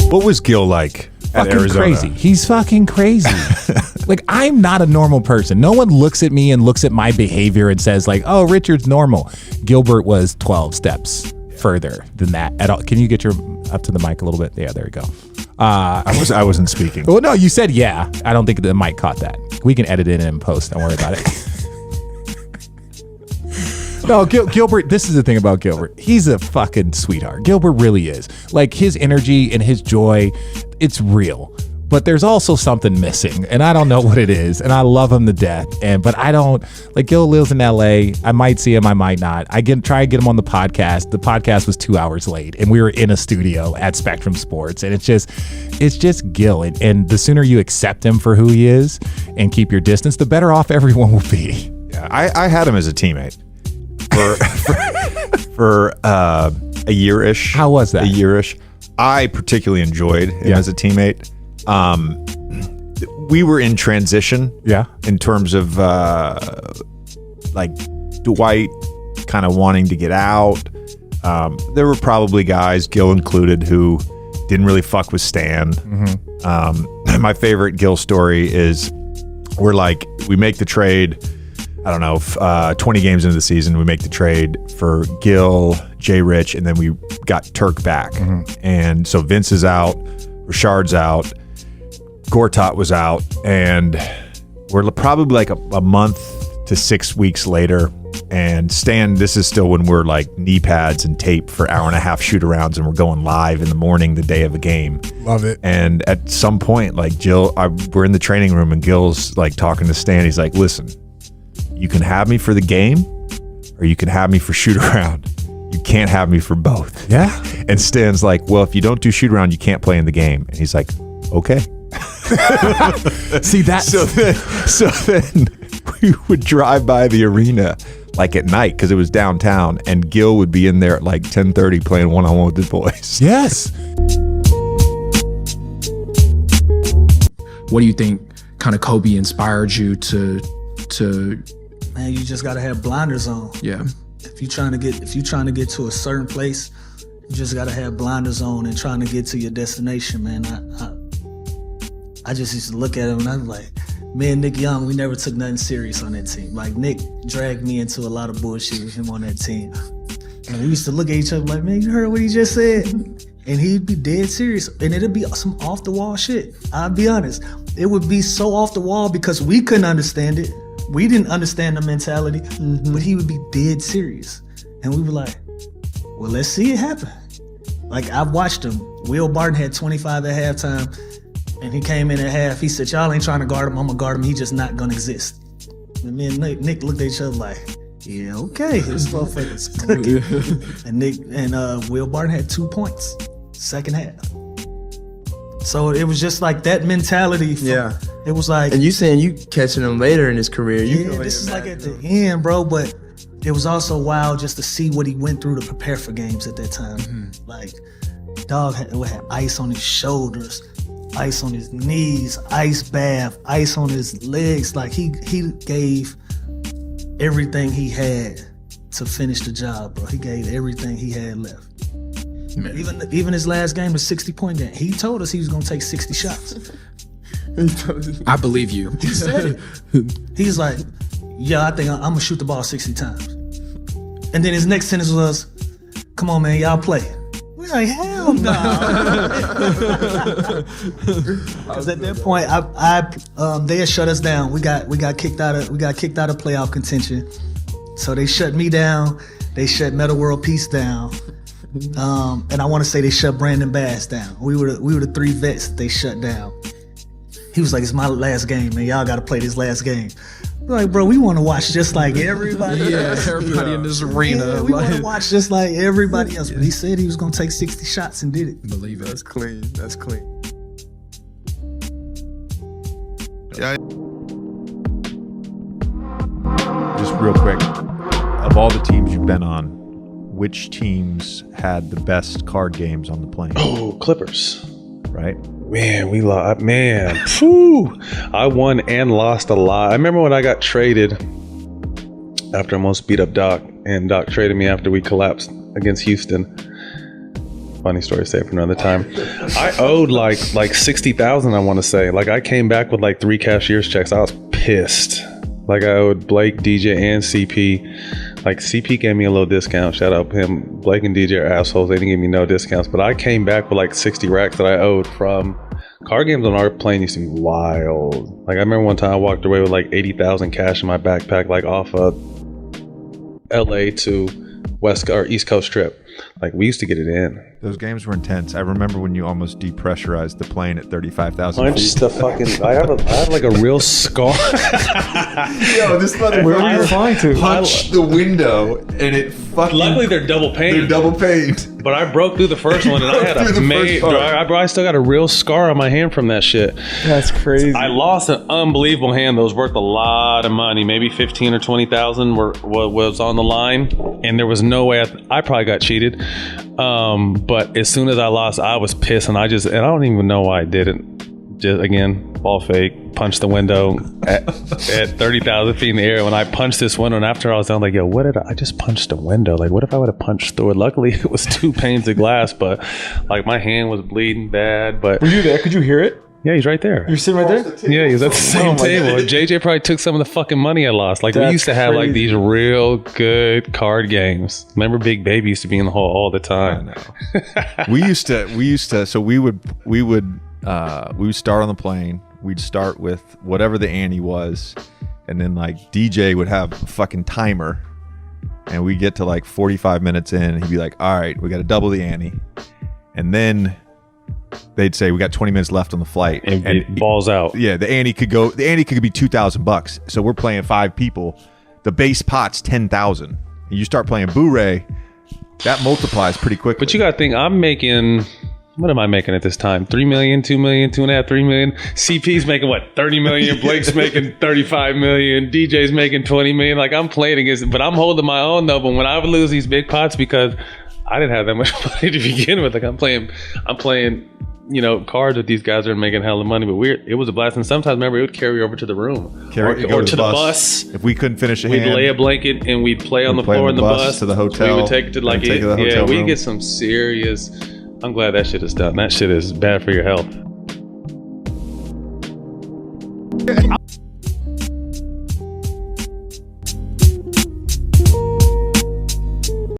What was Gil like at Fucking Arizona? crazy. He's fucking crazy. Like, I'm not a normal person. No one looks at me and looks at my behavior and says like, oh, Richard's normal. Gilbert was 12 steps further than that at all. Can you get your up to the mic a little bit? Yeah, there you go. I wasn't speaking. Well, no, you said yeah. I don't think the mic caught that. We can edit it in and post. Don't worry about it. No, Gilbert, this is the thing about Gilbert. He's a fucking sweetheart. Gilbert really is. Like, his energy and his joy, it's real. But there's also something missing, and I don't know what it is. And I love him to death. But I don't, like, Gil lives in LA. I might see him, I might not. Try to get him on the podcast. The podcast was 2 hours late, and we were in a studio at Spectrum Sports. And it's just Gil. And the sooner you accept him for who he is and keep your distance, the better off everyone will be. Yeah, I had him as a teammate for a year-ish. How was that? A year-ish. I particularly enjoyed him as a teammate. We were in transition. Yeah. In terms of like Dwight kind of wanting to get out. There were probably guys, Gil included, who didn't really fuck with Stan. Mm-hmm. My favorite Gil story is we make the trade. I don't know, 20 games into the season, we make the trade for Gil, Jay Rich, and then we got Turk back. Mm-hmm. And so Vince is out, Richard's out, Gortat was out, and we're probably like a month to 6 weeks later. And Stan, this is still when we're like knee pads and tape for hour and a half shoot arounds, and we're going live in the morning the day of a game. Love it. And at some point, like we're in the training room and Gil's like talking to Stan. He's like, listen, you can have me for the game or you can have me for shoot around. You can't have me for both. Yeah. And Stan's like, well, if you don't do shoot around, you can't play in the game. And he's like, okay. See that? So then we would drive by the arena like at night because it was downtown, and Gil would be in there at like 10:30 playing one-on-one with the boys. Yes. What do you think kind of Kobe inspired you to Man, you just gotta have blinders on. Yeah. If you're trying to get to a certain place, you just gotta have blinders on and trying to get to your destination, man. I just used to look at him and I was like, me and Nick Young, we never took nothing serious on that team. Like, Nick dragged me into a lot of bullshit with him on that team. And we used to look at each other like, man, you heard what he just said? And he'd be dead serious. And it'd be some off the wall shit. I'll be honest. It would be so off the wall because we couldn't understand it. We didn't understand the mentality, but he would be dead serious. And we were like, well, let's see it happen. Like, I've watched him. Will Barton had 25 at halftime, and he came in at half. He said, y'all ain't trying to guard him. I'm going to guard him. He's just not going to exist. And me and Nick looked at each other like, yeah, okay. This motherfucker's cooking. And Will Barton had 2 points, second half. So it was just like that mentality. Yeah. It was like. And you saying you catching him later in his career. This is like at the end, bro. But it was also wild just to see what he went through to prepare for games at that time. Mm-hmm. Like, dog had ice on his shoulders, ice on his knees, ice bath, ice on his legs. Like, he gave everything he had to finish the job, bro. He gave everything he had left. Man. Even his last game, the 60-point game, he told us he was gonna take 60 shots. I believe you. He said it. He's like, yeah, I think I'm gonna shoot the ball 60 times. And then his next sentence was, come on, man, y'all play. We're like, hell no. Because at that point, they had shut us down. We got kicked out of playoff contention. So they shut me down. They shut Metal World Peace down. And I want to say they shut Brandon Bass down. We were the 3 vets they shut down. He was like, it's my last game, man. Y'all got to play this last game. We're like, bro, we want to watch just like everybody else. Everybody in this arena. Yeah, we want to watch just like everybody else. But he said he was going to take 60 shots and did it. Believe it. That's clean. That's clean. Yeah. Just real quick, of all the teams you've been on, which teams had the best card games on the plane? Oh, Clippers. Right? Man, we lost. Man, phew. I won and lost a lot. I remember when I got traded after I almost beat up Doc, and Doc traded me after we collapsed against Houston. funny story. Save for another time. I owed like 60,000. I want to say. Like I came back with like 3 cashier's checks. I was pissed. Like I owed Blake, DJ, and CP. Like CP gave me a little discount. Shout out him. Blake and DJ are assholes. They didn't give me no discounts. But I came back with like 60 racks that I owed from card games on our plane. Used to be wild. Like I remember one time I walked away with like 80,000 cash in my backpack, like off a LA to West or East Coast trip. Like we used to get it in. Those games were intense. I remember when you almost depressurized the plane at 35,000 feet. Punched the fucking. I have like a real scar. Yo, this motherfucker. Where were you flying to? Punched the window and it fucking. Luckily, they're double pane. They're double paned. But I broke through the first one, and I had Through the a first part. I still got a real scar on my hand from that shit. That's crazy. I lost an unbelievable hand that was worth a lot of money, maybe 15 or 20,000 was on the line, and there was no way I probably got cheated. But as soon as I lost, I was pissed, and I don't even know why I did it. Just again, ball fake, punched the window at 30,000 feet in the air. When I punched this window, and after I was done, like, yo, I just punched a window. Like, what if I would have punched through it? Luckily, it was 2 panes of glass, but like my hand was bleeding bad. But Were you there? Could you hear it? yeah, he's right there. You're sitting right there? Yeah, he was at the same my table. God. JJ probably took some of the fucking money I lost. Like we That's used to have like crazy. these real good card games. Remember Big Baby used to be in the hall all the I time. know. we used to. So we would start on the plane. We'd start with whatever the ante was, and then like DJ would have a fucking timer, and we get to like 45 minutes in, and he'd be like, "All right, we got to double the ante," and then they'd say we got 20 minutes left on the flight, And it balls out. yeah, the ante could be $2,000. So we're playing 5 people. The base pot's 10,000. And you start playing Blu-ray, that multiplies pretty quickly. But you got to think, I'm making. What am I making at this time? 3 million, 2 million, 2.5, 3 million. CP's making what? 30 million. Blake's making 35 million. DJ's making 20 million. Like I'm playing against, but I'm holding my own though. But when I would lose these big pots because I didn't have that much money to begin with, like I'm playing, you know, cards with these guys that are making hella money. But it was a blast. And sometimes remember it would carry over to the room Go or to the bus. If we couldn't finish a We'd hand, lay a blanket and we'd play on the play floor on in the the bus bus to the hotel, We would take it to like and take it to the yeah, hotel we room. get some serious. I'm glad that shit is done. That shit is bad for your health.